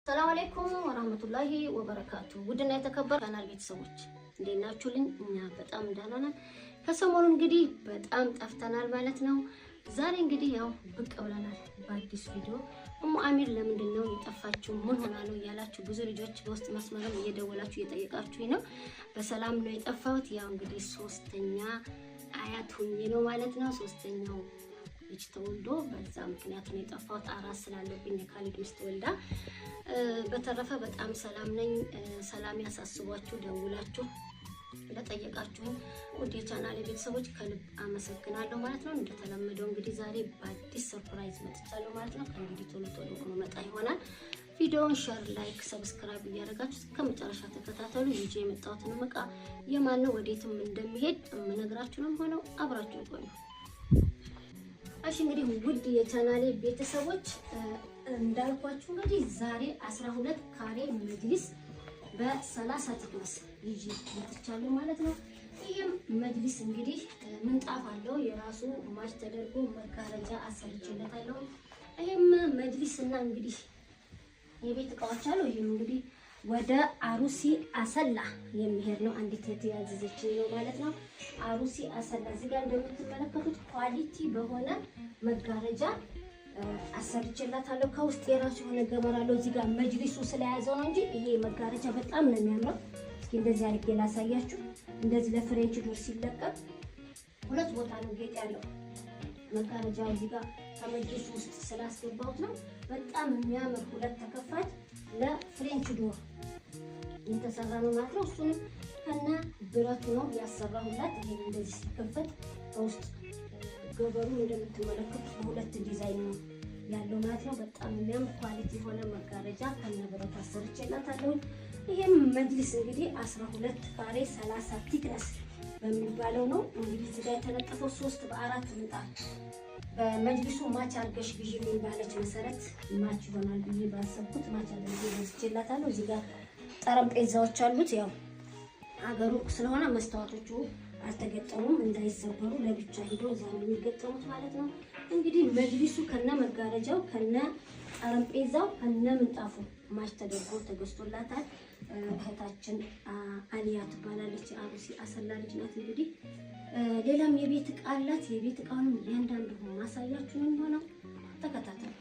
ሰላም አለይኩም ወራህመቱላሂ ወበረካቱ። ውድና የተከበራችሁ ቻናል ቤተሰቦች እንዴት ናችሁልኝ? እኛ በጣም ደህና ነን። ከሰሞኑ እንግዲህ በጣም ጠፍተናል ማለት ነው። ዛሬ እንግዲህ ያው ብቅ ብለናል በአዲስ ቪዲዮ። እሙ አሚር ለምንድን ነው የጠፋችሁ? ምን ሆና ነው እያላችሁ ብዙ ልጆች በውስጥ መስመር እየደወላችሁ እየጠየቃችሁኝ ነው። በሰላም ነው የጠፋሁት። ያው እንግዲህ ሶስተኛ አያት ሆኜ ነው ማለት ነው። ሶስተኛው ልጅ ተወልዶ በዛ ምክንያት ነው የጠፋሁት። አራስ ስላለብኝ የካሊድ ሚስት ወልዳ። በተረፈ በጣም ሰላም ነኝ። ሰላም ያሳስቧችሁ ደውላችሁ ለጠየቃችሁኝ ውድ የቻናሌ ቤተሰቦች ከልብ አመሰግናለሁ ማለት ነው። እንደተለመደው እንግዲህ ዛሬ በአዲስ ሰርፕራይዝ መጥቻለሁ ማለት ነው። ከእንግዲህ ቶሎ ቶሎ መጣ ይሆናል። ቪዲዮውን ሼር፣ ላይክ፣ ሰብስክራይብ እያደረጋችሁ እስከ መጨረሻ ተከታተሉ። ይዤ የመጣሁትን ዕቃ የማን ነው ወዴትም እንደሚሄድ የምነግራችሁ ነው ሆነው አብራችሁ ቆዩ። እሺ እንግዲህ ውድ የቻናሌ ቤተሰቦች እንዳልኳችሁ እንግዲህ ዛሬ 12 ካሬ መጅሊስ በ30 ቲክነስ ይዤ መጥቻለሁ ማለት ነው። ይሄም መጅሊስ እንግዲህ ምንጣፍ አለው የራሱ ማች ተደርጎ መጋረጃ አሰርቼለታለሁ። ይሄም መጅሊስ እና እንግዲህ የቤት እቃዎች አሉ። ይሄም እንግዲህ ወደ አሩሲ አሰላ የሚሄድ ነው። አንዲት የተያዘዘች ነው ማለት ነው። አሩሲ አሰላ እዚህ ጋር እንደምትመለከቱት ኳሊቲ በሆነ መጋረጃ አሰርቼላታለሁ። ከውስጥ የራሱ የሆነ ገመር አለው። እዚህ ጋር መጅሊሱ ስለያዘው ነው እንጂ ይሄ መጋረጃ በጣም ነው የሚያምረው። እስኪ እንደዚህ አድርጌ ላሳያችሁ። እንደዚህ ለፍሬንች ዶር ሲለቀቅ ሁለት ቦታ ነው ጌጥ ያለው መጋረጃው። እዚህ ጋር ከመጅሊሱ ውስጥ ስላስገባሁት ነው በጣም የሚያምር ሁለት ተከፋች ለፍሬንች ዶር የተሰራ ነው ማለት ነው። እሱንም ከነ ብረቱ ነው ያሰራሁላት። ይሄ እንደዚህ ሲከፈት ከውስጥ ገበሩ እንደምትመለከቱት በሁለት ዲዛይን ነው ያለው ማለት ነው። በጣም የሚያምር ኳሊቲ የሆነ መጋረጃ ከነ ብረቱ አሰርቼላታለሁ። ይሄም መጅሊስ እንግዲህ 12 ካሬ 30 ቲክነስ በሚባለው ነው እንግዲህ እዚህ ጋር የተለጠፈው 3 በ4 ምንጣፍ በመጅሊሱ ማች አርገሽ ግዢ ባለች መሰረት ማች ይሆናል ብዬ ባሰብኩት ማች አድርጌ ገዝቼላታለሁ። እዚህ ጋር ጠረጴዛዎች አሉት። ያው አገሩ ስለሆነ መስታወቶቹ አልተገጠሙም እንዳይሰበሩ ለብቻ ሄዶ እዛ ነው የሚገጠሙት ማለት ነው። እንግዲህ መጅሊሱ ከነ መጋረጃው ከነ ጠረጴዛው ከነ ምንጣፉ ማች ተደርጎ ተገዝቶላታል። እህታችን አሊያ ትባላለች። አሩሲ አሰላ ልጅ ናት። እንግዲህ ሌላም የቤት እቃ አላት። የቤት እቃውንም እያንዳንዱ ማሳያችሁ ነው የሚሆነው። ተከታተሉ።